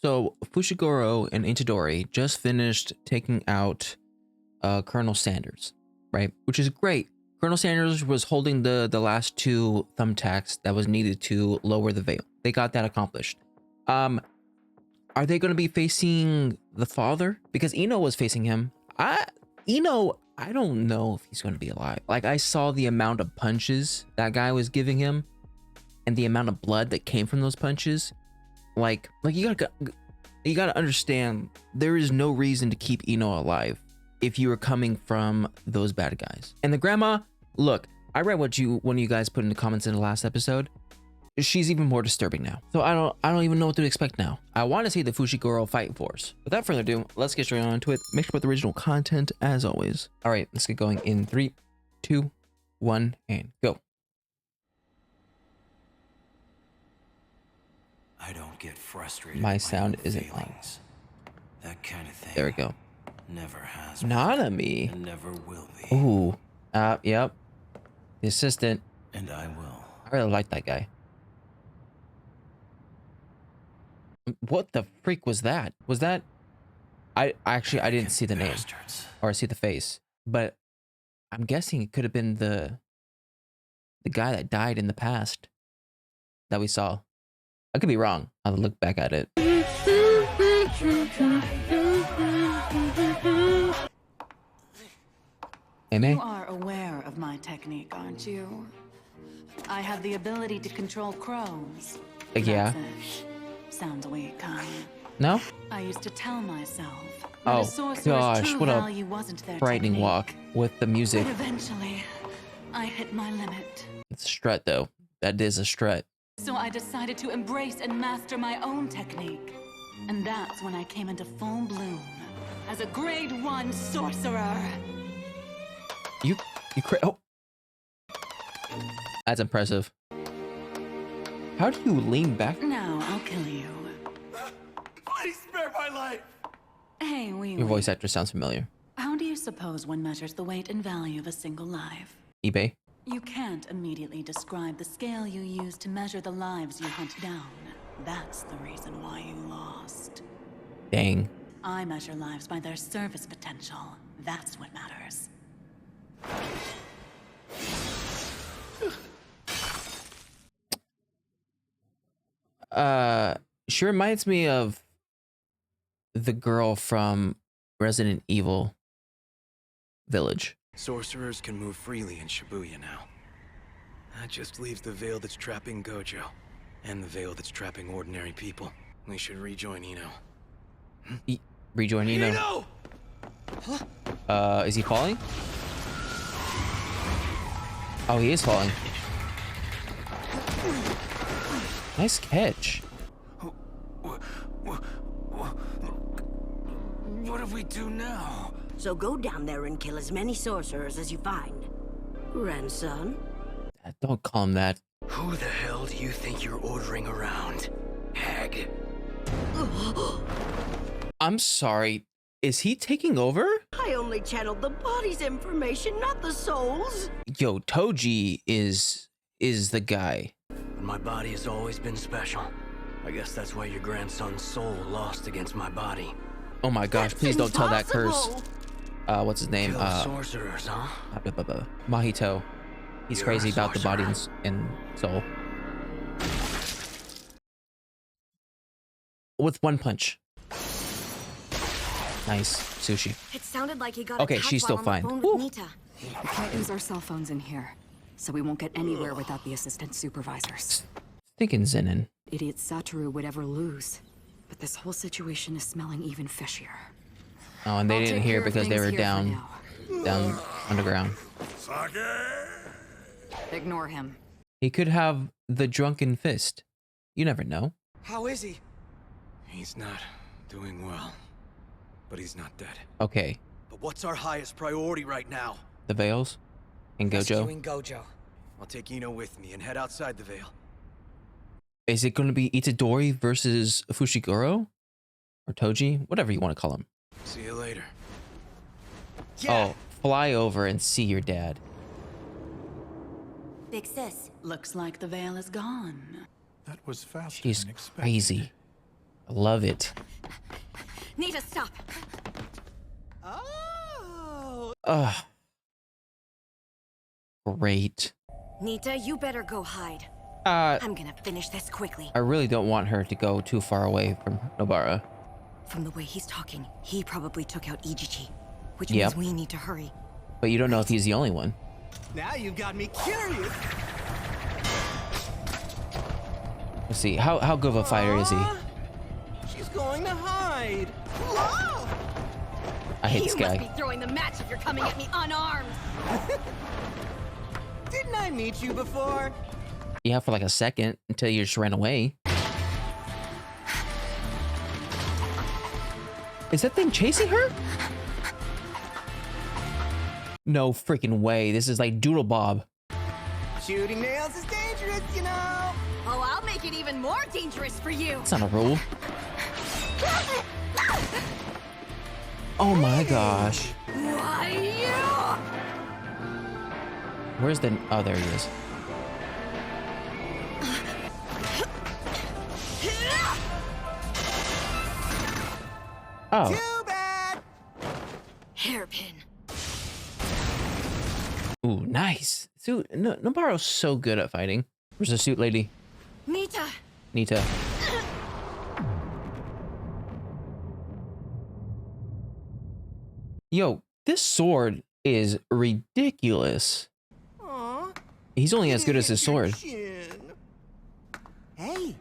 So Fushiguro and Itadori just finished taking out Colonel Sanders, right? Which is great. Colonel Sanders was holding the last two thumbtacks that was needed to lower the veil. They got that accomplished. Are they going to be facing the father? Because Ino was facing him. Ino, I don't know if he's going to be alive. Like, I saw the amount of punches that guy was giving him and the amount of blood that came from those punches. Like you gotta understand, there is no reason to keep Ino alive if you are coming from those bad guys. And the grandma, look, I read what one of you guys put in the comments in the last episode. She's even more disturbing now. So I don't even know what to expect now. I want to see the Fushiguro fight force. Without further ado, let's get straight on to it. Make sure to put the original content as always. All right, let's get going in 3, 2, 1, and go. I don't get frustrated. My sound isn't loud. That kind of thing. There we go. Never has. Nanami. And never will be. Ooh. Yep. The assistant. And I will. I really like that guy. What the freak was that? Was that? I didn't see the name or see the face, but I'm guessing it could have been the guy that died in the past that we saw. I could be wrong. I'll look back at it. Mei Mei? You are aware of my technique, aren't you? I have the ability to control crows. Yeah. That's it. Sounds weak, huh? No? I used to tell myself that Oh a sorcerer's gosh, true what value a wasn't their frightening technique. walk with the music. But eventually, I hit my limit. It's a strut though. That is a strut. So I decided to embrace and master my own technique. And that's when I came into full bloom as a grade 1 sorcerer. You oh. That's impressive. How do you lean back? Now I'll kill you. Please spare my life. Hey, Your voice actor sounds familiar. How do you suppose one measures the weight and value of a single life? eBay. You can't immediately describe the scale you use to measure the lives you hunt down. That's the reason why you lost. Dang. I measure lives by their service potential. That's what matters. She reminds me of the girl from Resident Evil Village. Sorcerers can move freely in Shibuya now. That just leaves the veil that's trapping Gojo, and the veil that's trapping ordinary people. We should rejoin Ino. Rejoin Ino. Ino! Is he falling? Oh, he is falling. Nice catch. What do we do now? So go down there and kill as many sorcerers as you find. Grandson? Don't call him that. Who the hell do you think you're ordering around, hag? I'm sorry. Is he taking over? I only channeled the body's information, not the soul's. Yo, Toji is the guy. My body has always been special. I guess that's why your grandson's soul lost against my body. Oh my gosh, please don't tell that curse. What's his name? Kill sorcerers, huh? Mahito. He's You're crazy a about the body sorcerer. and soul. With one punch. Nice. Sushi. It sounded like he got Okay, attacked she's still while on fine. the phone Woo. with Nita. We can't use our cell phones in here, so we won't get anywhere without the assistant supervisors. Thinking Zenin. Idiot Satoru would ever lose, but this whole situation is smelling even fishier. Oh, and they I'll didn't take hear care of because they things were here for down underground. now. Ignore him. He could have the drunken fist. You never know. How is he? He's not doing well, but he's not dead. Okay, But what's our highest priority right now? the veils and Gojo. Rescuing Gojo. I'll take Ino with me and head outside the veil. Is it going to be Itadori versus Fushiguro? Or Toji? Whatever you want to call him. See you later. Oh, fly over and see your dad. Big sis. Looks like the veil is gone. That was faster She's than expected. crazy. I love it. Nita, stop. Oh. Ugh. Great. Nita, you better go hide. I'm gonna finish this quickly. I really don't want her to go too far away from Nobara. From the way he's talking, he probably took out Ijichi, which Yep. means we need to hurry. But you don't know if he's the only one. Now you've got me curious. Let's see. How good of a fighter is he? She's going to hide. Whoa! I hate this You must guy. be throwing the match if you're coming at me unarmed. Didn't I meet you before? Yeah, for like a second until you just ran away. Is that thing chasing her? No freaking way. This is like Doodle Bob. Shooting nails is dangerous, you know. Oh, I'll make it even more dangerous for you. It's not a rule. Oh my gosh. Why you? Where's the... Oh, there he is. Oh. Too bad. Hairpin. Ooh, nice. Dude, Nobaro's so good at fighting. Where's the suit lady? Nita. Nita. Yo, this sword is ridiculous. Aw. He's only as good as his sword. Hey,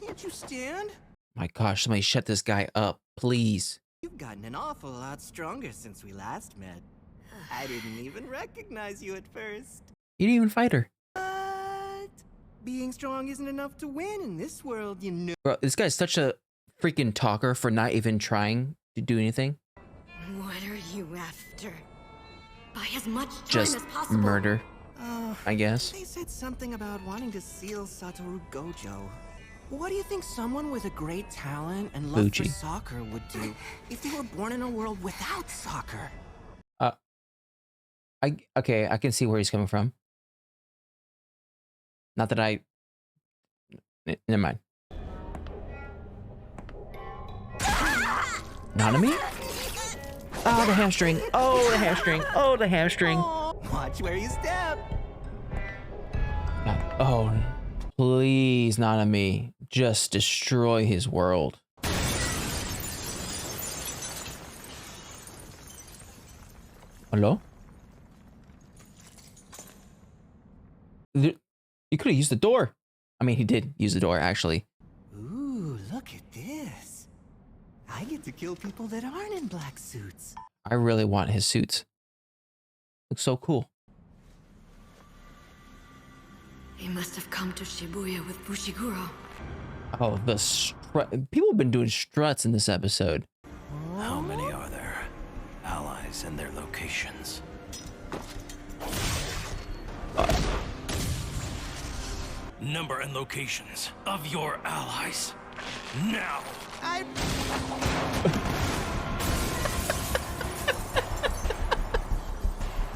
can't you stand? My gosh, somebody shut this guy up, please. You've gotten an awful lot stronger since we last met. I didn't even recognize you at first. You didn't even fight her. But being strong isn't enough to win in this world, you know. Bro, this guy's such a freaking talker for not even trying to do anything. What are you after? Buy as much time Just as possible. murder, I guess. They said something about wanting to seal Satoru Gojo. What do you think someone with a great talent and love for Fuji. soccer would do if they were born in a world without soccer? Okay, I can see where he's coming from. Not that I... Never mind. Nanami? Oh, the hamstring. Oh, the hamstring. Oh, the hamstring. Watch where you step. Oh, please, Nanami. Just destroy his world. Hello? You could have used the door. I mean, he did use the door, actually. Ooh, look at this. I get to kill people that aren't in black suits. I really want his suits. Looks so cool. He must have come to Shibuya with Fushiguro. Oh, the people have been doing struts in this episode. How many are there? Allies and their locations. Number and locations of your allies. Now!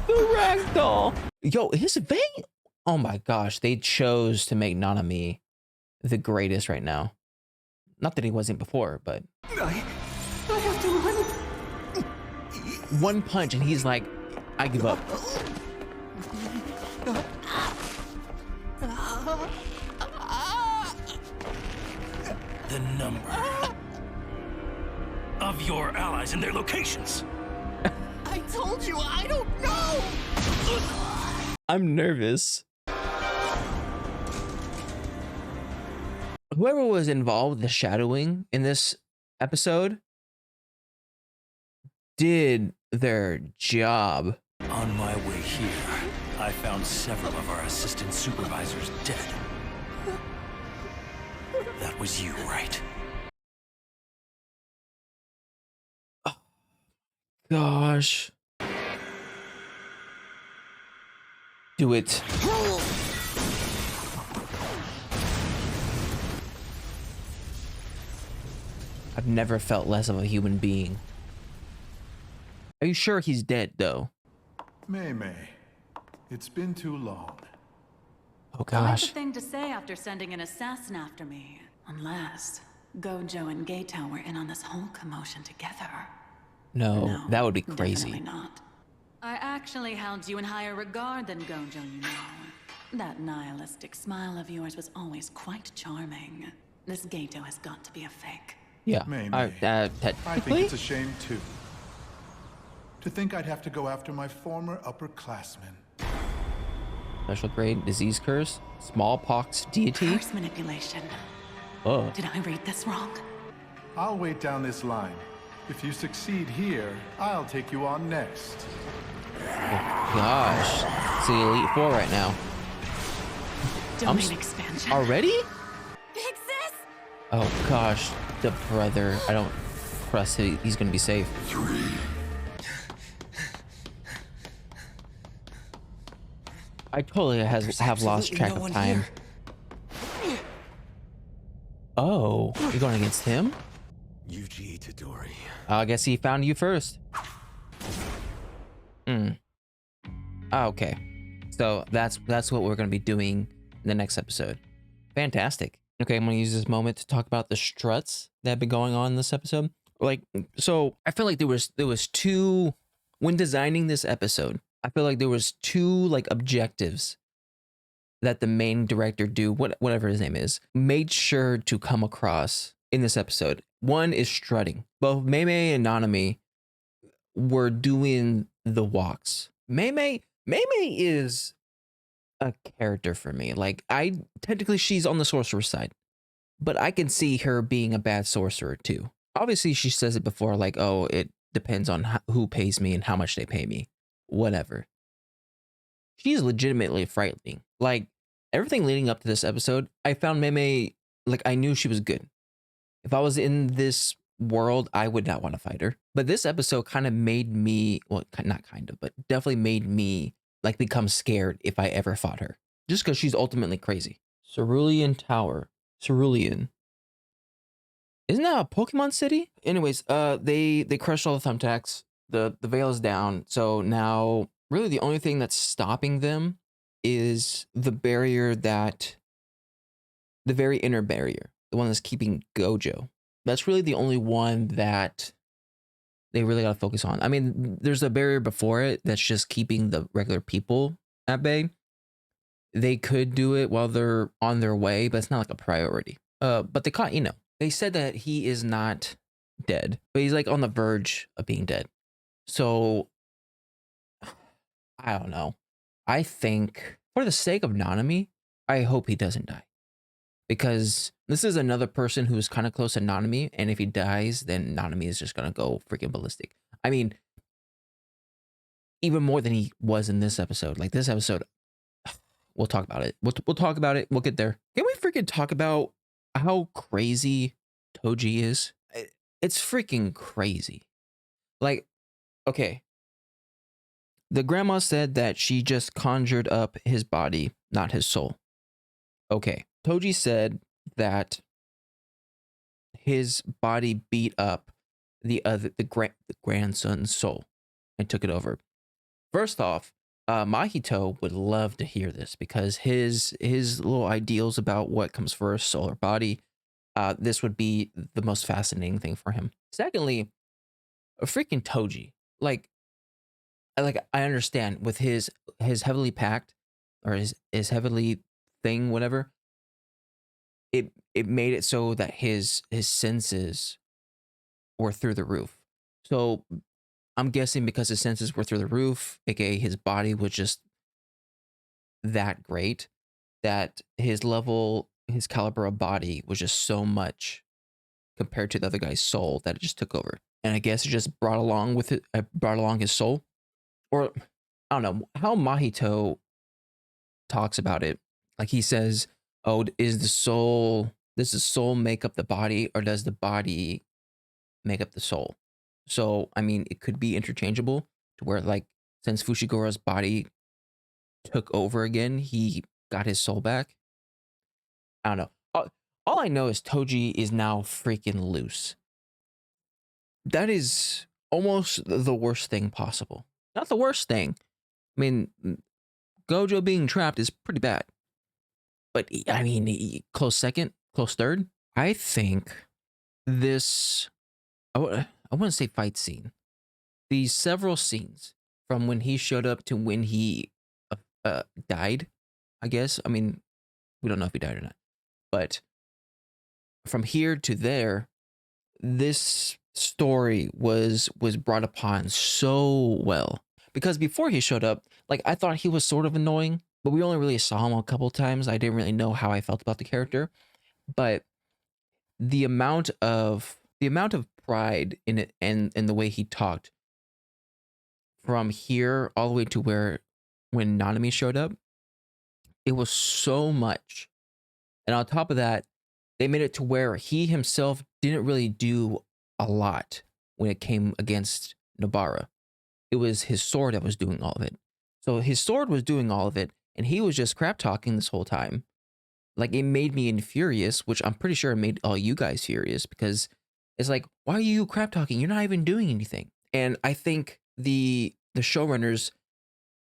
The ragdoll. Yo, his vein. Oh my gosh, they chose to make Nanami the greatest right now. Not that he wasn't before, but I have to run. one punch and he's like, I give up. The number of your allies and their locations. I told you, I don't know. I'm nervous. Whoever was involved with the shadowing in this episode did their job. On my way here, I found several of our assistant supervisors dead. That was you, right? Gosh. Do it. I've never felt less of a human being. Are you sure he's dead, though? Mei Mei, it's been too long. Oh, Quite the gosh. thing to say after sending an assassin after me. Unless Gojo and Geito were in on this whole commotion together. No, that would be Definitely crazy. not. I actually held you in higher regard than Gojo, you know. That nihilistic smile of yours was always quite charming. This Geito has got to be a fake. Yeah, Mei I Mei. I think technically, it's a shame, too. To think I'd have to go after my former upperclassmen. special grade disease curse, smallpox deity. Curse manipulation. Oh, Did I read this wrong? I'll wait down this line. If you succeed here, I'll take you on next. gosh, see Elite Four right now. Domain expansion. Already? Big sis! Oh gosh, the brother. I don't trust he's gonna be safe. I totally have lost track of time. Oh, you're going against him? Yuji Itadori. I guess he found you first. Okay. So that's what we're gonna be doing in the next episode. Fantastic. Okay, I'm gonna use this moment to talk about the struts that have been going on in this episode. Like, so I feel like there was two, when designing this episode, I feel like there was two like objectives that the main director whatever his name is, made sure to come across in this episode. One is strutting. Both Mei Mei and Nanami were doing the walks. Mei Mei is a character for me. Like, technically she's on the sorcerer side, but I can see her being a bad sorcerer too. Obviously she says it before, like, oh, it depends on who pays me and how much they pay me. Whatever. She's legitimately frightening. Like, everything leading up to this episode, I found Mei Mei, like, I knew she was good. If I was in this world, I would not want to fight her. But this episode kind of made me, well, not kind of, but definitely made me like become scared if I ever fought her. Just because she's ultimately crazy. Cerulean Tower. Cerulean. Isn't that a Pokemon city? Anyways, they crushed all the thumbtacks. The veil is down. So now really the only thing that's stopping them is the barrier the very inner barrier. The one that's keeping Gojo. That's really the only one that they really got to focus on. I mean, there's a barrier before it that's just keeping the regular people at bay. They could do it while they're on their way, but it's not like a priority. But they caught Ino. They said that he is not dead, but he's like on the verge of being dead. So I don't know. I think for the sake of Nanami, I hope he doesn't die. Because this is another person who's kind of close to Nanami, and if he dies, then Nanami is just gonna go freaking ballistic. I mean, even more than he was in this episode. Like, this episode, we'll talk about it. We'll talk about it. We'll get there. Can we freaking talk about how crazy Toji is? It's freaking crazy. Like, okay. The grandma said that she just conjured up his body, not his soul. Okay. Toji said that his body beat up the grandson's soul and took it over. First off, Mahito would love to hear this because his little ideals about what comes first, soul or body, this would be the most fascinating thing for him. Secondly, a freaking Toji. Like I understand with his heavily packed or his heavily thing, whatever. It made it so that his senses were through the roof. So I'm guessing because his senses were through the roof, aka his body was just that great, that his caliber of body was just so much compared to the other guy's soul that it just took over. And I guess it just brought along his soul. Or I don't know how Mahito talks about it. Like, he says, oh, does the soul make up the body, or does the body make up the soul? So, I mean, it could be interchangeable to where, like, since Fushiguro's body took over again, he got his soul back. I don't know. All I know is Toji is now freaking loose. That is almost the worst thing possible. Not the worst thing. I mean, Gojo being trapped is pretty bad. But, I mean, close second, close third. I think this, I wouldn't say fight scene. These several scenes from when he showed up to when he died, I guess. I mean, we don't know if he died or not, but from here to there, this story was brought upon so well. Because before he showed up, like, I thought he was sort of annoying, but we only really saw him a couple times. I didn't really know how I felt about the character, but the amount of pride in it and the way he talked from here all the way to where when Nanami showed up, it was so much. And on top of that, they made it to where he himself didn't really do a lot when it came against Nobara. It was his sword that was doing all of it. So his sword was doing all of it, and he was just crap talking this whole time. Like, it made me infurious, which I'm pretty sure it made all you guys furious, because it's like, why are you crap talking? You're not even doing anything. And I think the showrunners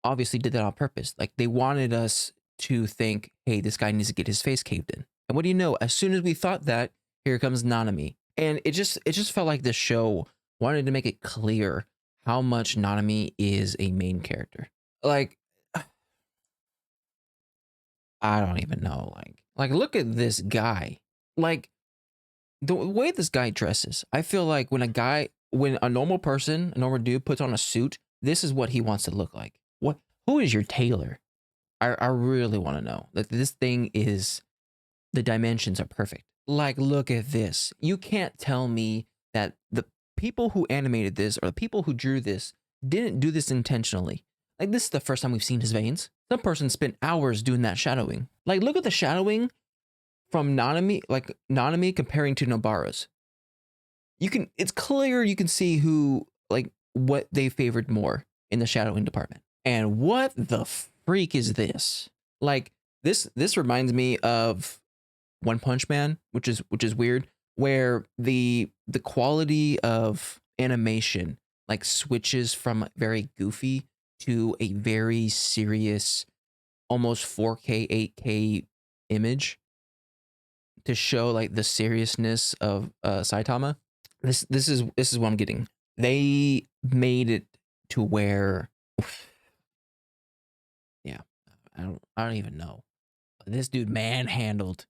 obviously did that on purpose. Like, they wanted us to think, hey, this guy needs to get his face caved in. And what do you know? As soon as we thought that, here comes Nanami. And it just felt like the show wanted to make it clear how much Nanami is a main character. Like, I don't even know. Like look at this guy. Like, the way this guy dresses, I feel like when a normal person, a normal dude puts on a suit, this is what he wants to look like. Who is your tailor? I really want to know. Like, this thing is, the dimensions are perfect. Like, look at this. You can't tell me that the people who animated this or the people who drew this didn't do this intentionally. Like, this is the first time we've seen his veins. Some person spent hours doing that shadowing. Like, look at the shadowing from Nanami, like Nanami comparing to Nobara's. It's clear you can see what they favored more in the shadowing department. And what the freak is this? Like, this reminds me of One Punch Man, which is weird, where the quality of animation like switches from very goofy to a very serious, almost 4K, 8K image to show like the seriousness of Saitama. This is what I'm getting. They made it to where, yeah, I don't even know. This dude manhandled.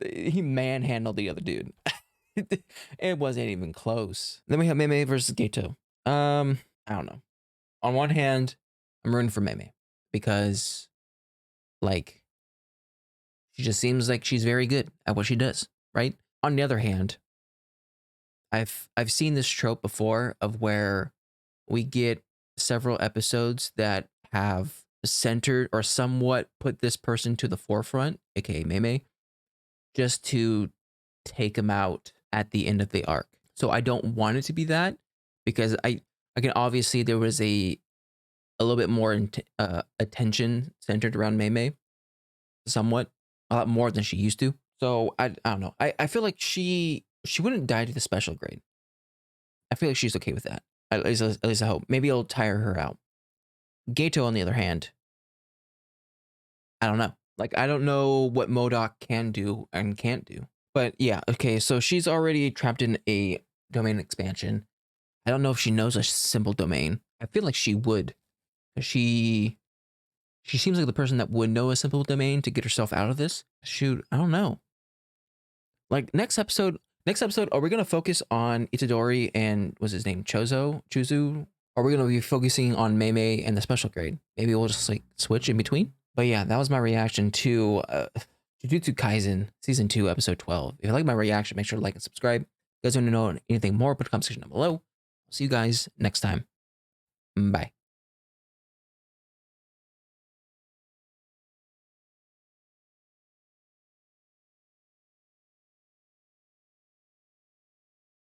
He manhandled the other dude. It wasn't even close. Then we have Mei Mei versus Geto. I don't know. On one hand, I'm rooting for Mei Mei because, like, she just seems like she's very good at what she does, right? On the other hand, I've seen this trope before of where we get several episodes that have centered or somewhat put this person to the forefront, aka Mei Mei, just to take him out at the end of the arc. So I don't want it to be that, because I can obviously there was a little bit more attention centered around Mei Mei, somewhat, a lot more than she used to. So I don't know. I feel like she wouldn't die to the special grade. I feel like she's okay with that. At least I hope. Maybe it'll tire her out. Geto, on the other hand, I don't know. Like, I don't know what MODOK can do and can't do. But yeah, okay, so she's already trapped in a domain expansion. I don't know if she knows a simple domain. I feel like she would. She seems like the person that would know a simple domain to get herself out of this. Shoot, I don't know. Like, next episode, are we going to focus on Itadori and, what's his name, Chuzu? Or are we going to be focusing on Mei Mei and the special grade? Maybe we'll just, like, switch in between? But yeah, that was my reaction to Jujutsu Kaisen Season 2, Episode 12. If you like my reaction, make sure to like and subscribe. If you guys want to know anything more, put a comment section down below. I'll see you guys next time. Bye.